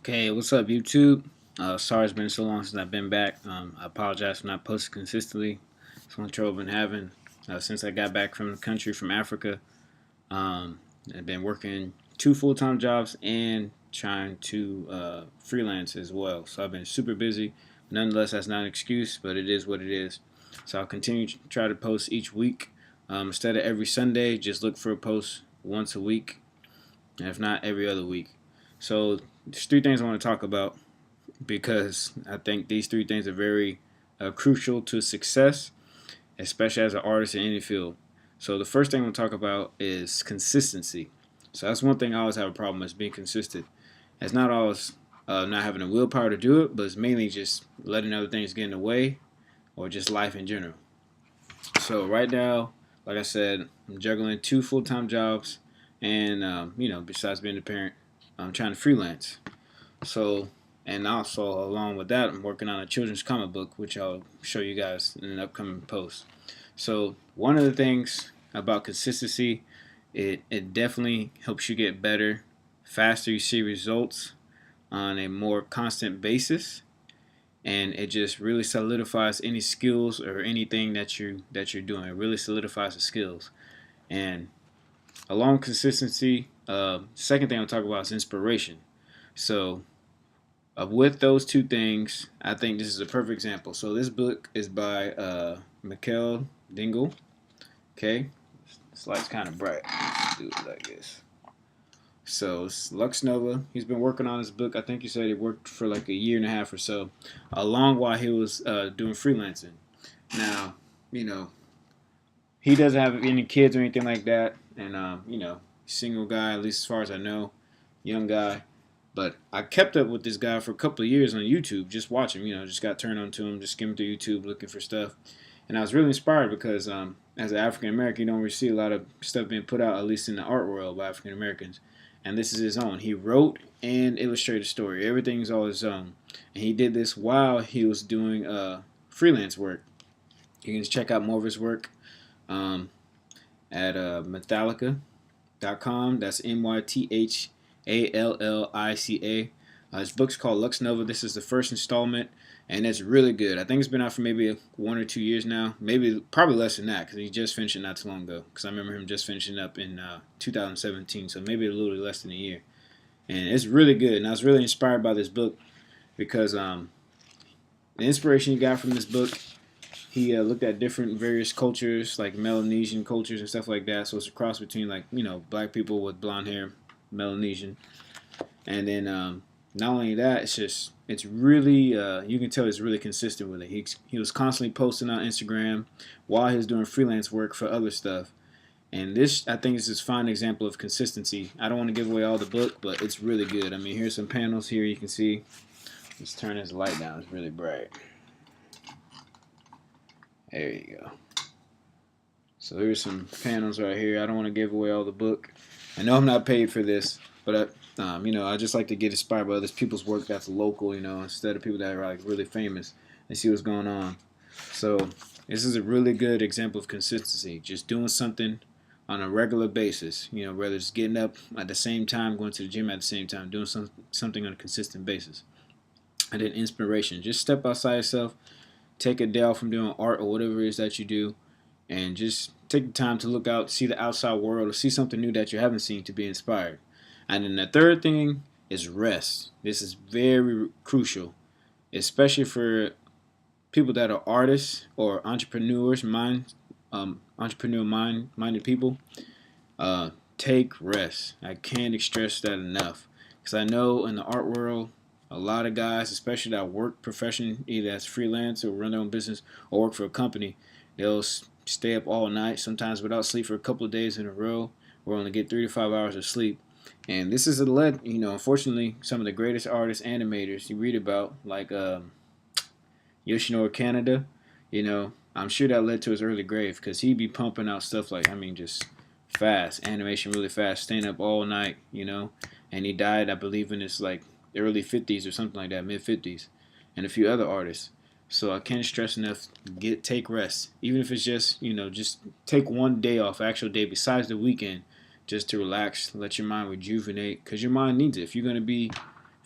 Okay, what's up, YouTube? Sorry it's been so long since I've been back. I apologize for not posting consistently. It's one trouble I've been having since I got back from the country, from Africa. I've been working two full-time jobs and trying to freelance as well. So I've been super busy. Nonetheless, that's not an excuse, but it is what it is. So I'll continue to try to post each week. Instead of every Sunday, just look for a post once a week, and if not, every other week. So there's three things I want to talk about because I think these three things are very crucial to success, especially as an artist in any field. So the first thing I'm going to talk about is consistency. So that's one thing I always have a problem with, being consistent. It's not always not having the willpower to do it, but it's mainly just letting other things get in the way or just life in general. So right now, like I said, I'm juggling two full-time jobs, and besides being a parent, I'm trying to freelance. So, and also along with that, I'm working on a children's comic book, which I'll show you guys in an upcoming post. So, one of the things about consistency, it definitely helps you get better, faster. You see results on a more constant basis, and it just really solidifies any skills or anything that you're doing. It really solidifies the skills. And along with consistency, second thing I'll talk about is inspiration. So with those two things, I think this is a perfect example. So this book is by Mikhail Dingle. Okay, this light's kind of bright. Let's do it like this. So it's Lux Nova. He's been working on this book. I think he said he worked for like a year and a half or so, along while he was doing freelancing. Now, he doesn't have any kids or anything like that, and single guy, at least as far as I know, young guy. But I kept up with this guy for a couple of years on YouTube, just watching. Just got turned on to him, just skimming through YouTube looking for stuff, and I was really inspired because as an African American, you don't really see a lot of stuff being put out, at least in the art world, by African Americans. And this is his own. He wrote and illustrated a story. Everything's all his own, and he did this while he was doing freelance work. You can just check out more of his work at Mythalica.com. That's Mythallica. His book's called Lux Nova. This is the first installment, and it's really good. I think it's been out for maybe 1 or 2 years now, probably less than that, because he just finished it not too long ago. Because I remember him just finishing up in 2017, so maybe a little less than a year. And it's really good, and I was really inspired by this book because the inspiration he got from this book, he looked at different various cultures, like Melanesian cultures and stuff like that. So it's a cross between, like, black people with blonde hair, Melanesian. And then not only that, it's really, you can tell he's really consistent with it. He was constantly posting on Instagram while he was doing freelance work for other stuff. And this, I think, is this fine example of consistency. I don't want to give away all the book, but it's really good. I mean, here's some panels here you can see. Let's turn this light down. It's really bright. There you go. So here's some panels right here. I don't want to give away all the book. I know I'm not paid for this, but I just like to get inspired by other people's work that's local, instead of people that are like really famous, and see what's going on. So this is a really good example of consistency. Just doing something on a regular basis, whether it's getting up at the same time, going to the gym at the same time, doing something on a consistent basis. And then inspiration. Just step outside yourself. Take a day off from doing art or whatever it is that you do, and just take the time to look out, see the outside world, or see something new that you haven't seen to be inspired. And then the third thing is rest. This is very crucial, especially for people that are artists or entrepreneurs, minded people. Take rest. I can't stress that enough, because I know in the art world, a lot of guys, especially that work profession, either as freelance or run their own business or work for a company, they'll stay up all night, sometimes without sleep for a couple of days in a row, or only get 3 to 5 hours of sleep. And this is unfortunately, some of the greatest artists, animators you read about, like Yoshinori Kaneda, I'm sure that led to his early grave, because he'd be pumping out stuff like, just fast, animation really fast, staying up all night, and he died, I believe, in his like early 50s or something like that, mid 50s, and a few other artists. So I can't stress enough, take rest. Even if it's just take one day off, actual day besides the weekend, just to relax, let your mind rejuvenate, because your mind needs it. If you're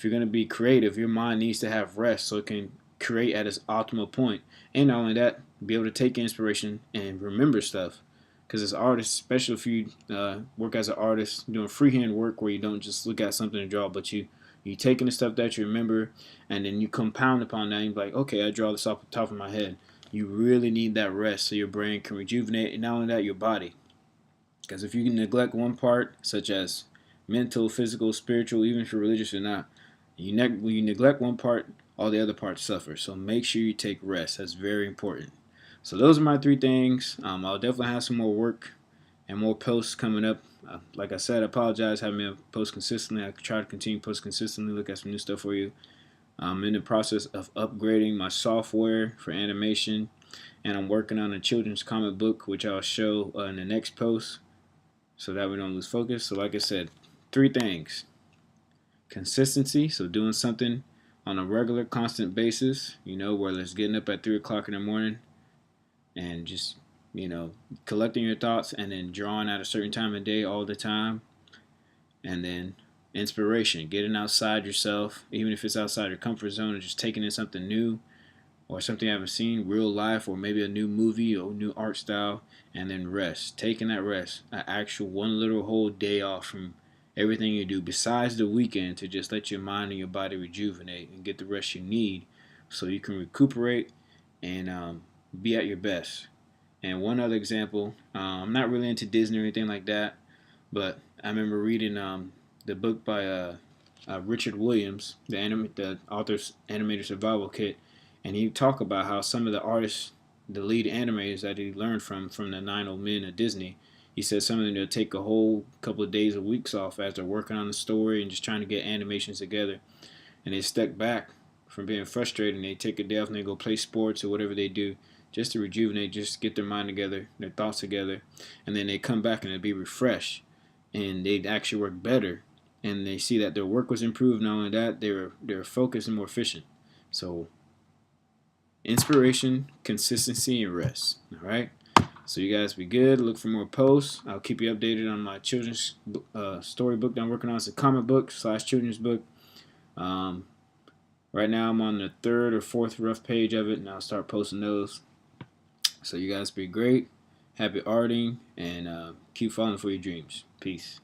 if you're going to be creative, your mind needs to have rest so it can create at its optimal point. And not only that, be able to take inspiration and remember stuff. Because as artists, especially if you work as an artist, doing freehand work where you don't just look at something to draw, but you taking the stuff that you remember and then you compound upon that and you're like, okay, I draw this off the top of my head. You really need that rest so your brain can rejuvenate, and not only that, your body. Because if you neglect one part, such as mental, physical, spiritual, even if you're religious or not, when you neglect one part, all the other parts suffer. So make sure you take rest. That's very important. So those are my 3 things. I'll definitely have some more work and more posts coming up. Like I said, I apologize having me post consistently. I try to continue to post consistently, look at some new stuff for you. I'm in the process of upgrading my software for animation, and I'm working on a children's comic book, which I'll show in the next post so that we don't lose focus. So like I said, 3 things. Consistency, so doing something on a regular, constant basis, whether it's getting up at 3 o'clock in the morning and just, collecting your thoughts and then drawing at a certain time of day all the time. And then inspiration, getting outside yourself, even if it's outside your comfort zone, and just taking in something new or something you haven't seen, real life, or maybe a new movie or new art style. And then rest, taking that rest, an actual one little whole day off from everything you do besides the weekend to just let your mind and your body rejuvenate and get the rest you need so you can recuperate and be at your best. And one other example, I'm not really into Disney or anything like that, but I remember reading the book by Richard Williams, the author's animator survival kit, and he talked about how some of the artists, the lead animators that he learned from the 9 old men at Disney, he said some of them will take a whole couple of days or weeks off as they're working on the story and just trying to get animations together, and they step back from being frustrated and they take a day off and they go play sports or whatever they do just to rejuvenate, just get their mind together, their thoughts together, and then they come back and they'll be refreshed and they'd actually work better, and they see that their work was improved. Not only that, they're focused and more efficient. So inspiration, consistency, and rest. All right. So you guys be good. Look for more posts. I'll keep you updated on my children's storybook that I'm working on. It's a comic book / children's book. Right now I'm on the 3rd or 4th rough page of it, and I'll start posting those. So you guys be great. Happy arting, and keep falling for your dreams. Peace.